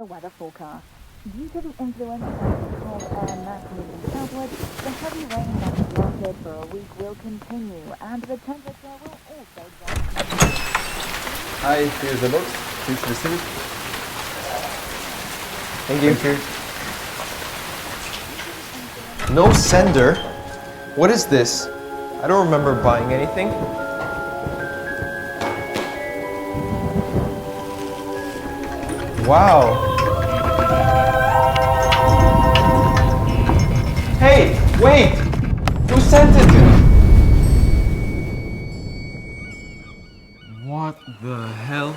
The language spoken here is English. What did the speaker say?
The weather forecast. Due to the influence of the cold air mass moving southward, the heavy rain that has lasted for a week will continue, and the temperature will also drop. Hi, here's the box. Please receive it. Thank you. Thank you. No sender? What is this? I don't remember buying anything. Wow. Hey, wait! Who sent it? What the hell?